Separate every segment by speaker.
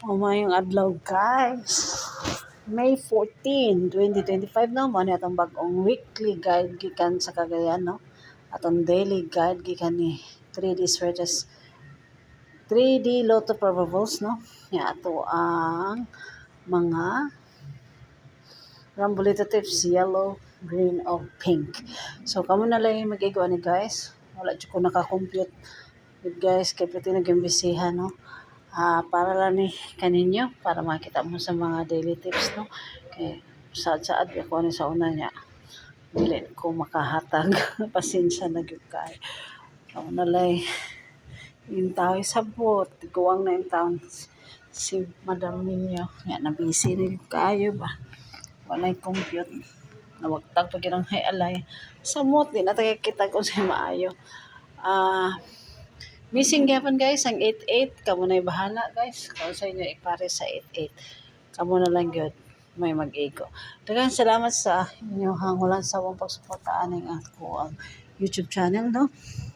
Speaker 1: Umayong adlaw guys. May 14, 2025 na mo ni atong bag-ong weekly guide gikan sa Cagayan no. Atong daily guide gikan ni 3D Sweaters 3D Lotto Probables no. Nga ato ang mga Rambolito tips yellow, green o pink. So kamo na lang mag-igawa ni guys. Wala jud ko naka-compute guys kay pati nag-imbisihan no. Para lang ni kaninyo para makita mo sa mga daily tips no kay saad ako ni sa una niya dili ko makahatag pasensya na gyud kay ako nalay yung tao sabot guwang na yung taon si madam ninyo nga na busy na gyud kayo ba walay compute nawagtag pa gyud ang hay alay samot di na tayo kita kung sa maayo. Missing gyapon guys ang 88 kamo na bahala guys kung sa inyo ipare sa 88 kamo na lang gyud may mag-ego. Daghang salamat sa inyong hangulan sa akong pagsuporta aning ako ang YouTube channel no.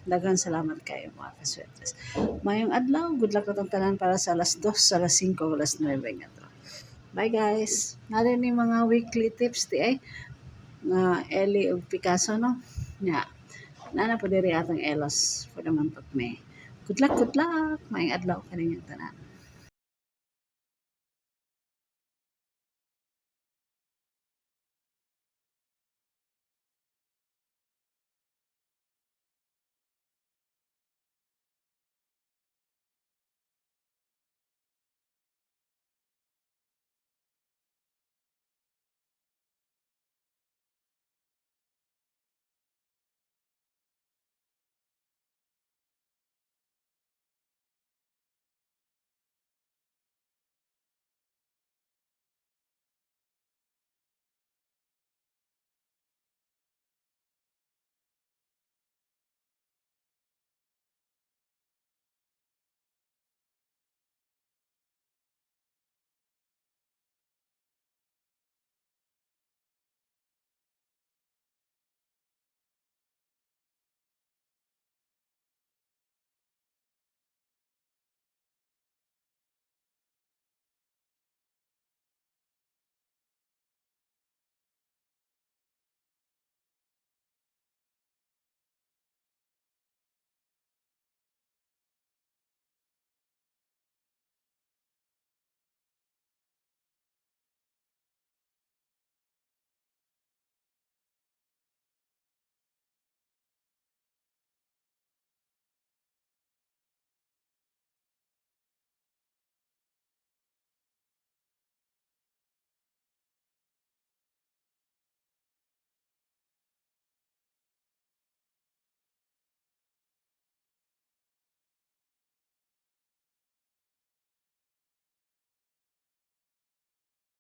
Speaker 1: Daghang salamat kayo mga kaswetes. Mayong adlaw, good luck atong tanan para sa alas 2, alas 5, alas 9 nga to. Bye guys. Nari ni mga weekly tips di ay nga Ellie ug Picasso no. Nga nana po diri atong Elos for the month of May. Good luck, mayong adlaw kaninyong tanan.